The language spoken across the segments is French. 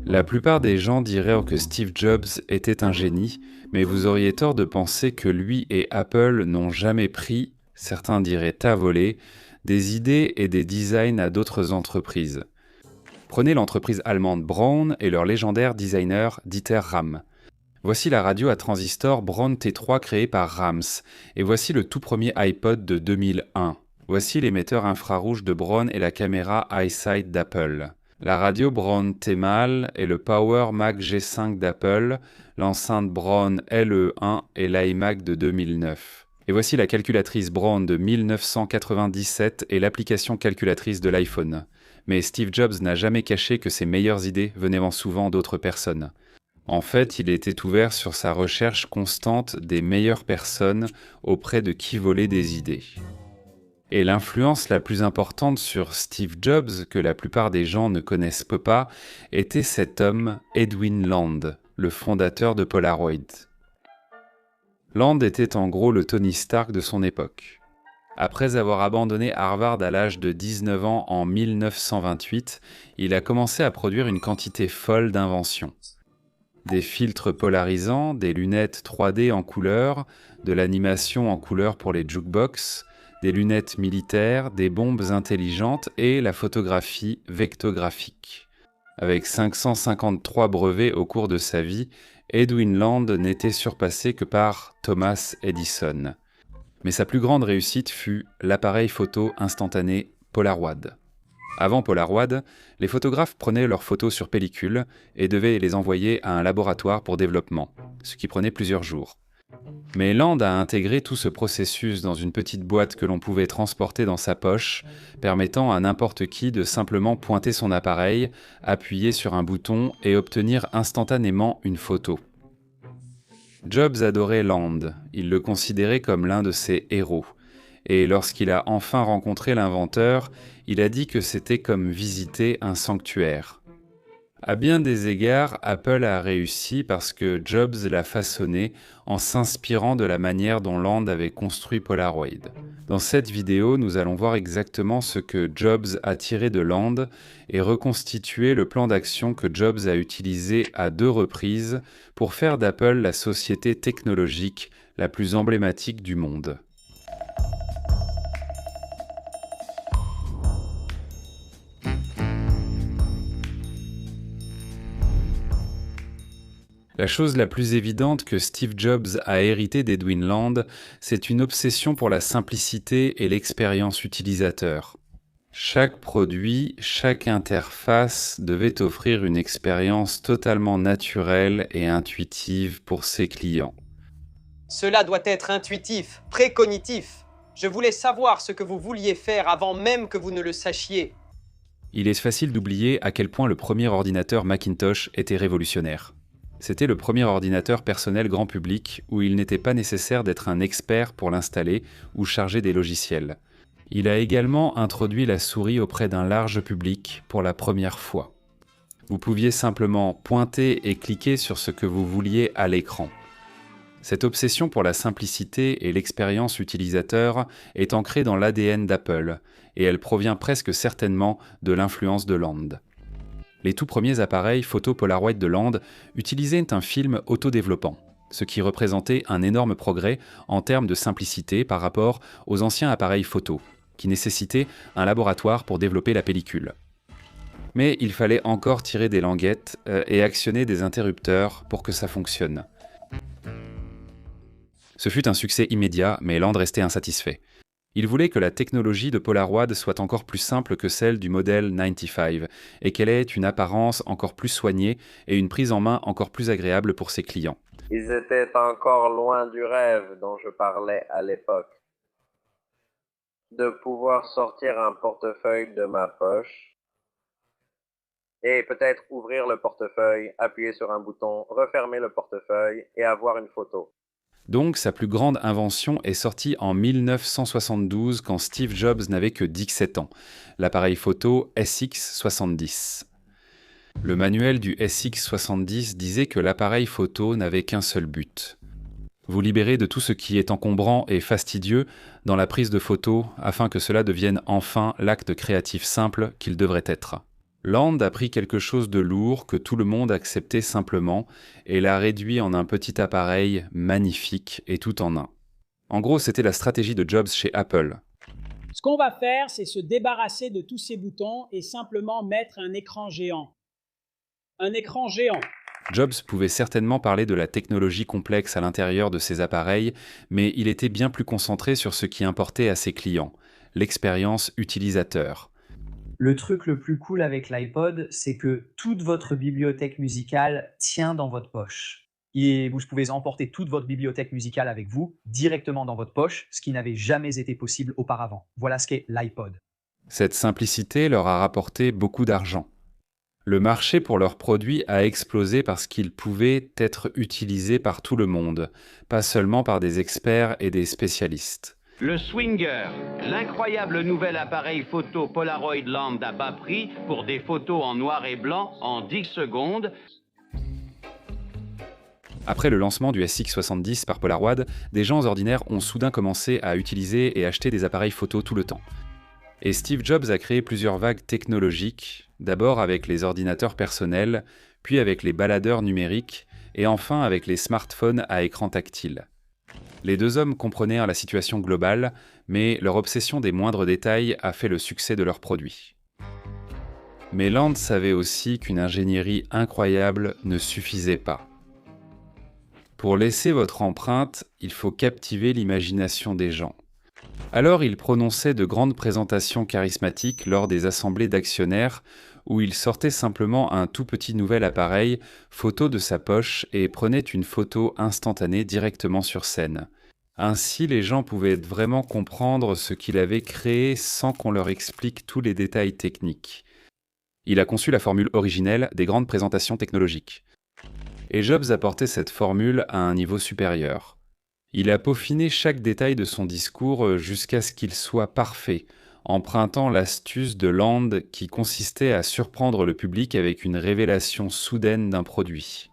La plupart des gens diraient que Steve Jobs était un génie, mais vous auriez tort de penser que lui et Apple n'ont jamais pris, certains diraient à voler, des idées et des designs à d'autres entreprises. Prenez l'entreprise allemande Braun et leur légendaire designer Dieter Rams. Voici la radio à transistor Braun T3 créée par Rams, et voici le tout premier iPod de 2001. Voici l'émetteur infrarouge de Braun et la caméra iSight d'Apple. La radio Braun T-Mal et le Power Mac G5 d'Apple, l'enceinte Braun LE1 et l'iMac de 2009. Et voici la calculatrice Braun de 1997 et l'application calculatrice de l'iPhone. Mais Steve Jobs n'a jamais caché que ses meilleures idées venaient souvent d'autres personnes. En fait, il était ouvert sur sa recherche constante des meilleures personnes auprès de qui voler des idées. Et l'influence la plus importante sur Steve Jobs, que la plupart des gens ne connaissent pas, était cet homme, Edwin Land, le fondateur de Polaroid. Land était en gros le Tony Stark de son époque. Après avoir abandonné Harvard à l'âge de 19 ans en 1928, il a commencé à produire une quantité folle d'inventions. Des filtres polarisants, des lunettes 3D en couleur, de l'animation en couleur pour les jukebox, des lunettes militaires, des bombes intelligentes et la photographie vectographique. Avec 553 brevets au cours de sa vie, Edwin Land n'était surpassé que par Thomas Edison. Mais sa plus grande réussite fut l'appareil photo instantané Polaroid. Avant Polaroid, les photographes prenaient leurs photos sur pellicule et devaient les envoyer à un laboratoire pour développement, ce qui prenait plusieurs jours. Mais Land a intégré tout ce processus dans une petite boîte que l'on pouvait transporter dans sa poche, permettant à n'importe qui de simplement pointer son appareil, appuyer sur un bouton et obtenir instantanément une photo. Jobs adorait Land, il le considérait comme l'un de ses héros. Et lorsqu'il a enfin rencontré l'inventeur, il a dit que c'était comme visiter un sanctuaire. À bien des égards, Apple a réussi parce que Jobs l'a façonné en s'inspirant de la manière dont Land avait construit Polaroid. Dans cette vidéo, nous allons voir exactement ce que Jobs a tiré de Land et reconstituer le plan d'action que Jobs a utilisé à 2 reprises pour faire d'Apple la société technologique la plus emblématique du monde. La chose la plus évidente que Steve Jobs a héritée d'Edwin Land, c'est une obsession pour la simplicité et l'expérience utilisateur. Chaque produit, chaque interface devait offrir une expérience totalement naturelle et intuitive pour ses clients. Cela doit être intuitif, précognitif. Je voulais savoir ce que vous vouliez faire avant même que vous ne le sachiez. Il est facile d'oublier à quel point le premier ordinateur Macintosh était révolutionnaire. C'était le premier ordinateur personnel grand public où il n'était pas nécessaire d'être un expert pour l'installer ou charger des logiciels. Il a également introduit la souris auprès d'un large public pour la première fois. Vous pouviez simplement pointer et cliquer sur ce que vous vouliez à l'écran. Cette obsession pour la simplicité et l'expérience utilisateur est ancrée dans l'ADN d'Apple et elle provient presque certainement de l'influence de Land. Les tout premiers appareils photo Polaroid de Land utilisaient un film autodéveloppant, ce qui représentait un énorme progrès en termes de simplicité par rapport aux anciens appareils photo, qui nécessitaient un laboratoire pour développer la pellicule. Mais il fallait encore tirer des languettes et actionner des interrupteurs pour que ça fonctionne. Ce fut un succès immédiat, mais Land restait insatisfait. Il voulait que la technologie de Polaroid soit encore plus simple que celle du modèle 95 et qu'elle ait une apparence encore plus soignée et une prise en main encore plus agréable pour ses clients. Ils étaient encore loin du rêve dont je parlais à l'époque. De pouvoir sortir un portefeuille de ma poche et peut-être ouvrir le portefeuille, appuyer sur un bouton, refermer le portefeuille et avoir une photo. Donc, sa plus grande invention est sortie en 1972 quand Steve Jobs n'avait que 17 ans, l'appareil photo SX70. Le manuel du SX70 disait que l'appareil photo n'avait qu'un seul but. Vous libérer de tout ce qui est encombrant et fastidieux dans la prise de photos afin que cela devienne enfin l'acte créatif simple qu'il devrait être. Land a pris quelque chose de lourd que tout le monde acceptait simplement et l'a réduit en un petit appareil magnifique et tout en un. En gros, c'était la stratégie de Jobs chez Apple. Ce qu'on va faire, c'est se débarrasser de tous ces boutons et simplement mettre un écran géant. Un écran géant. Jobs pouvait certainement parler de la technologie complexe à l'intérieur de ses appareils, mais il était bien plus concentré sur ce qui importait à ses clients, l'expérience utilisateur. Le truc le plus cool avec l'iPod, c'est que toute votre bibliothèque musicale tient dans votre poche. Et vous pouvez emporter toute votre bibliothèque musicale avec vous, directement dans votre poche, ce qui n'avait jamais été possible auparavant. Voilà ce qu'est l'iPod. Cette simplicité leur a rapporté beaucoup d'argent. Le marché pour leurs produits a explosé parce qu'ils pouvaient être utilisés par tout le monde, pas seulement par des experts et des spécialistes. Le Swinger, l'incroyable nouvel appareil photo Polaroid Land à bas prix pour des photos en noir et blanc en 10 secondes. Après le lancement du SX70 par Polaroid, des gens ordinaires ont soudain commencé à utiliser et acheter des appareils photo tout le temps. Et Steve Jobs a créé plusieurs vagues technologiques, d'abord avec les ordinateurs personnels, puis avec les baladeurs numériques, et enfin avec les smartphones à écran tactile. Les deux hommes comprenèrent la situation globale, mais leur obsession des moindres détails a fait le succès de leurs produits. Mais Land savait aussi qu'une ingénierie incroyable ne suffisait pas. Pour laisser votre empreinte, il faut captiver l'imagination des gens. Alors il prononçait de grandes présentations charismatiques lors des assemblées d'actionnaires où il sortait simplement un tout petit nouvel appareil, photo de sa poche et prenait une photo instantanée directement sur scène. Ainsi, les gens pouvaient vraiment comprendre ce qu'il avait créé sans qu'on leur explique tous les détails techniques. Il a conçu la formule originelle des grandes présentations technologiques. Et Jobs a porté cette formule à un niveau supérieur. Il a peaufiné chaque détail de son discours jusqu'à ce qu'il soit parfait, empruntant l'astuce de Land qui consistait à surprendre le public avec une révélation soudaine d'un produit.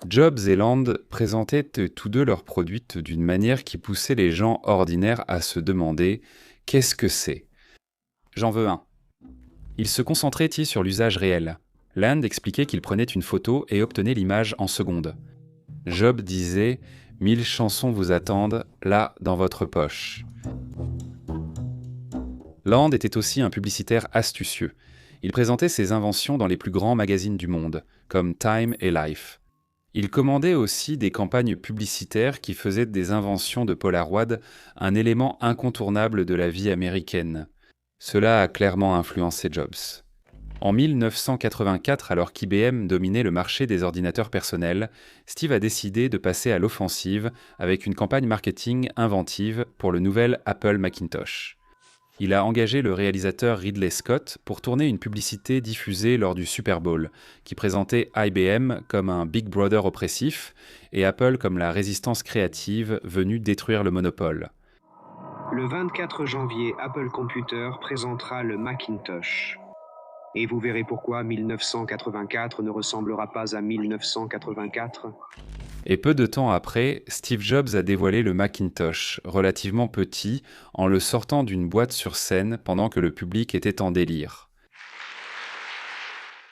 Jobs et Land présentaient tous deux leurs produits d'une manière qui poussait les gens ordinaires à se demander « Qu'est-ce que c'est ?» J'en veux un. Ils se concentraient sur l'usage réel. Land expliquait qu'il prenait une photo et obtenait l'image en secondes. Jobs disait « 1000 chansons vous attendent, là, dans votre poche ». Land était aussi un publicitaire astucieux. Il présentait ses inventions dans les plus grands magazines du monde, comme Time et Life. Il commandait aussi des campagnes publicitaires qui faisaient des inventions de Polaroid un élément incontournable de la vie américaine. Cela a clairement influencé Jobs. En 1984, alors qu'IBM dominait le marché des ordinateurs personnels, Steve a décidé de passer à l'offensive avec une campagne marketing inventive pour le nouvel Apple Macintosh. Il a engagé le réalisateur Ridley Scott pour tourner une publicité diffusée lors du Super Bowl, qui présentait IBM comme un Big Brother oppressif et Apple comme la résistance créative venue détruire le monopole. Le 24 janvier, Apple Computer présentera le Macintosh. Et vous verrez pourquoi 1984 ne ressemblera pas à 1984. Et peu de temps après, Steve Jobs a dévoilé le Macintosh, relativement petit, en le sortant d'une boîte sur scène pendant que le public était en délire.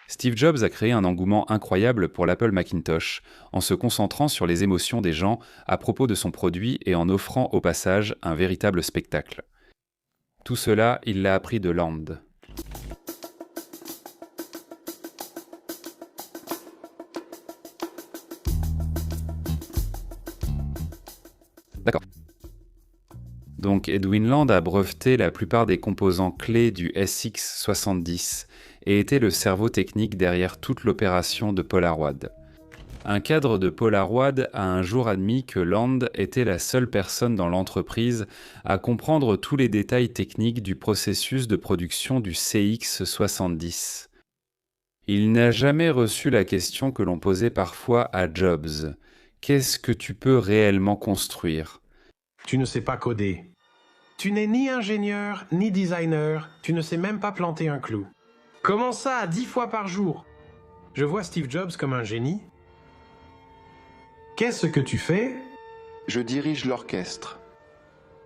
Steve Jobs a créé un engouement incroyable pour l'Apple Macintosh, en se concentrant sur les émotions des gens à propos de son produit et en offrant au passage un véritable spectacle. Tout cela, il l'a appris de Land. D'accord. Donc Edwin Land a breveté la plupart des composants clés du SX70 et était le cerveau technique derrière toute l'opération de Polaroid. Un cadre de Polaroid a un jour admis que Land était la seule personne dans l'entreprise à comprendre tous les détails techniques du processus de production du CX70. Il n'a jamais reçu la question que l'on posait parfois à Jobs. Qu'est-ce que tu peux réellement construire ? Tu ne sais pas coder. Tu n'es ni ingénieur, ni designer, tu ne sais même pas planter un clou. Comment ça à 10 fois par jour ? Je vois Steve Jobs comme un génie. Qu'est-ce que tu fais ? Je dirige l'orchestre.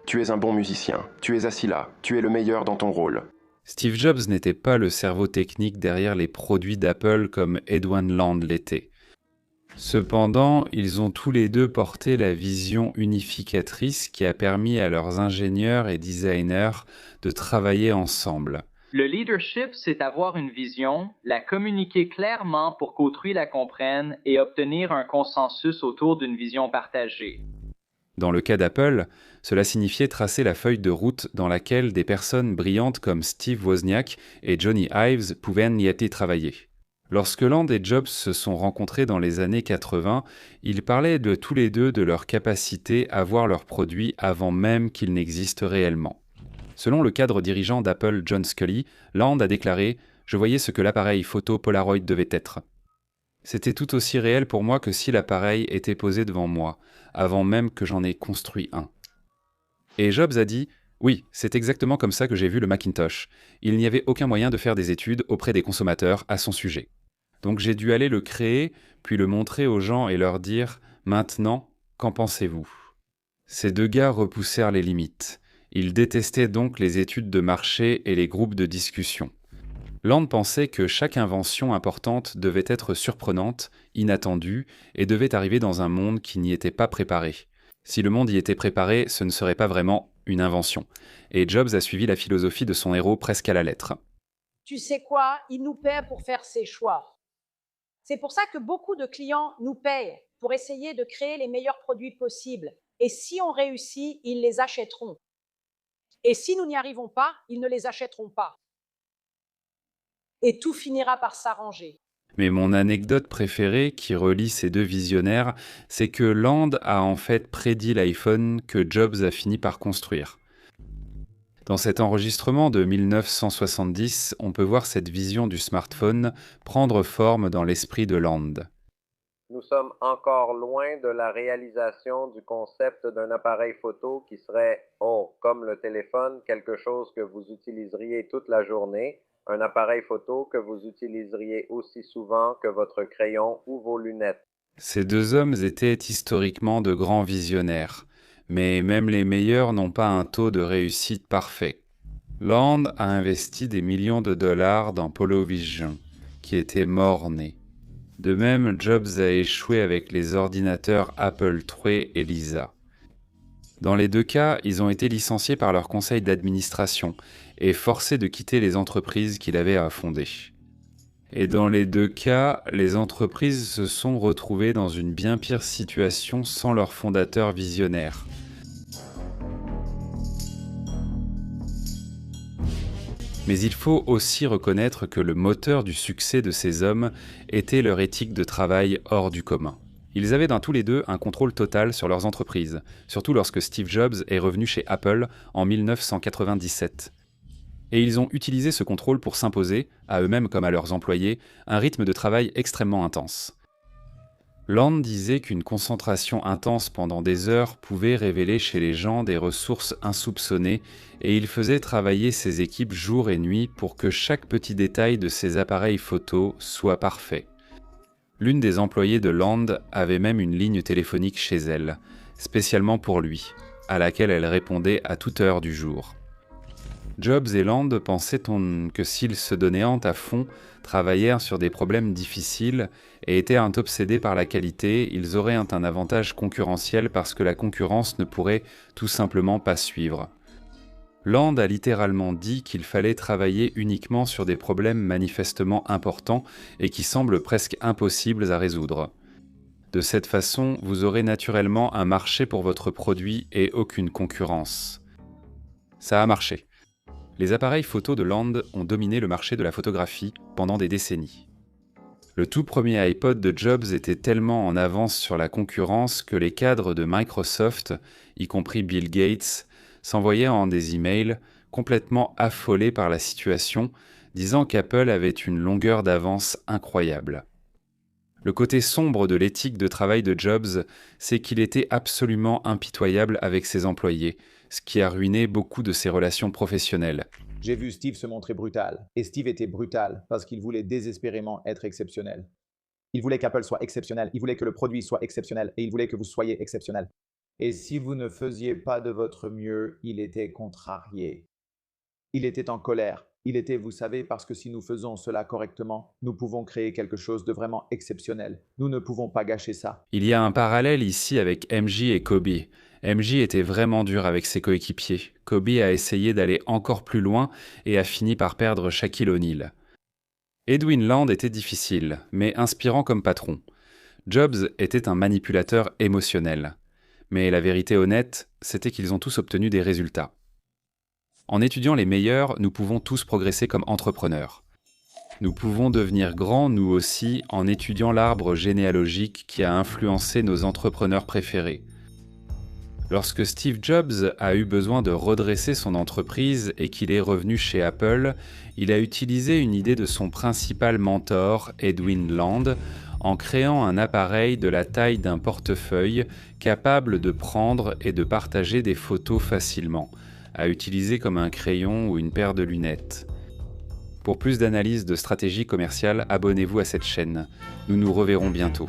Tu es un bon musicien, tu es assis là, tu es le meilleur dans ton rôle. Steve Jobs n'était pas le cerveau technique derrière les produits d'Apple comme Edwin Land l'était. Cependant, ils ont tous les deux porté la vision unificatrice qui a permis à leurs ingénieurs et designers de travailler ensemble. Le leadership, c'est avoir une vision, la communiquer clairement pour qu'autrui la comprenne et obtenir un consensus autour d'une vision partagée. Dans le cas d'Apple, cela signifiait tracer la feuille de route dans laquelle des personnes brillantes comme Steve Wozniak et Johnny Ives pouvaient y travailler. Lorsque Land et Jobs se sont rencontrés dans les années 80, ils parlaient de tous les deux de leur capacité à voir leurs produits avant même qu'ils n'existent réellement. Selon le cadre dirigeant d'Apple, John Sculley, Land a déclaré « Je voyais ce que l'appareil photo Polaroid devait être. C'était tout aussi réel pour moi que si l'appareil était posé devant moi, avant même que j'en ai construit un. » Et Jobs a dit « Oui, c'est exactement comme ça que j'ai vu le Macintosh. Il n'y avait aucun moyen de faire des études auprès des consommateurs à son sujet. Donc j'ai dû aller le créer, puis le montrer aux gens et leur dire « Maintenant, qu'en pensez-vous » Ces deux gars repoussèrent les limites. Ils détestaient donc les études de marché et les groupes de discussion. Land pensait que chaque invention importante devait être surprenante, inattendue, et devait arriver dans un monde qui n'y était pas préparé. Si le monde y était préparé, ce ne serait pas vraiment une invention. Et Jobs a suivi la philosophie de son héros presque à la lettre. Tu sais quoi? Il nous paie pour faire ses choix. C'est pour ça que beaucoup de clients nous payent pour essayer de créer les meilleurs produits possibles. Et si on réussit, ils les achèteront. Et si nous n'y arrivons pas, ils ne les achèteront pas. Et tout finira par s'arranger. Mais mon anecdote préférée qui relie ces deux visionnaires, c'est que Land a en fait prédit l'iPhone que Jobs a fini par construire. Dans cet enregistrement de 1970, on peut voir cette vision du smartphone prendre forme dans l'esprit de Land. Nous sommes encore loin de la réalisation du concept d'un appareil photo qui serait, comme le téléphone, quelque chose que vous utiliseriez toute la journée, un appareil photo que vous utiliseriez aussi souvent que votre crayon ou vos lunettes. Ces deux hommes étaient historiquement de grands visionnaires, mais même les meilleurs n'ont pas un taux de réussite parfait. Land a investi des millions de dollars dans Polovision, qui était mort-né. De même, Jobs a échoué avec les ordinateurs Apple III et Lisa. Dans les deux cas, ils ont été licenciés par leur conseil d'administration et forcés de quitter les entreprises qu'il avait à fonder. Et dans les deux cas, les entreprises se sont retrouvées dans une bien pire situation sans leur fondateur visionnaire. Mais il faut aussi reconnaître que le moteur du succès de ces hommes était leur éthique de travail hors du commun. Ils avaient dans tous les deux un contrôle total sur leurs entreprises, surtout lorsque Steve Jobs est revenu chez Apple en 1997. Et ils ont utilisé ce contrôle pour s'imposer, à eux-mêmes comme à leurs employés, un rythme de travail extrêmement intense. Land disait qu'une concentration intense pendant des heures pouvait révéler chez les gens des ressources insoupçonnées et il faisait travailler ses équipes jour et nuit pour que chaque petit détail de ses appareils photo soit parfait. L'une des employées de Land avait même une ligne téléphonique chez elle, spécialement pour lui, à laquelle elle répondait à toute heure du jour. Jobs et Land pensaient que s'ils se donnaient à fond, travaillèrent sur des problèmes difficiles et étaient obsédés par la qualité, ils auraient un avantage concurrentiel parce que la concurrence ne pourrait tout simplement pas suivre. Land a littéralement dit qu'il fallait travailler uniquement sur des problèmes manifestement importants et qui semblent presque impossibles à résoudre. De cette façon, vous aurez naturellement un marché pour votre produit et aucune concurrence. Ça a marché. Les appareils photo de Land ont dominé le marché de la photographie pendant des décennies. Le tout premier iPod de Jobs était tellement en avance sur la concurrence que les cadres de Microsoft, y compris Bill Gates, s'envoyaient des emails complètement affolés par la situation, disant qu'Apple avait une longueur d'avance incroyable. Le côté sombre de l'éthique de travail de Jobs, c'est qu'il était absolument impitoyable avec ses employés, ce qui a ruiné beaucoup de ses relations professionnelles. J'ai vu Steve se montrer brutal, et Steve était brutal parce qu'il voulait désespérément être exceptionnel. Il voulait qu'Apple soit exceptionnel, il voulait que le produit soit exceptionnel, et il voulait que vous soyez exceptionnel. Et si vous ne faisiez pas de votre mieux, il était contrarié. Il était en colère. Il était, vous savez, parce que si nous faisons cela correctement, nous pouvons créer quelque chose de vraiment exceptionnel. Nous ne pouvons pas gâcher ça. Il y a un parallèle ici avec MJ et Kobe. MJ était vraiment dur avec ses coéquipiers. Kobe a essayé d'aller encore plus loin et a fini par perdre Shaquille O'Neal. Edwin Land était difficile, mais inspirant comme patron. Jobs était un manipulateur émotionnel. Mais la vérité honnête, c'était qu'ils ont tous obtenu des résultats. En étudiant les meilleurs, nous pouvons tous progresser comme entrepreneurs. Nous pouvons devenir grands, nous aussi, en étudiant l'arbre généalogique qui a influencé nos entrepreneurs préférés. Lorsque Steve Jobs a eu besoin de redresser son entreprise et qu'il est revenu chez Apple, il a utilisé une idée de son principal mentor, Edwin Land, en créant un appareil de la taille d'un portefeuille capable de prendre et de partager des photos facilement, à utiliser comme un crayon ou une paire de lunettes. Pour plus d'analyses de stratégie commerciale, abonnez-vous à cette chaîne. Nous nous reverrons bientôt.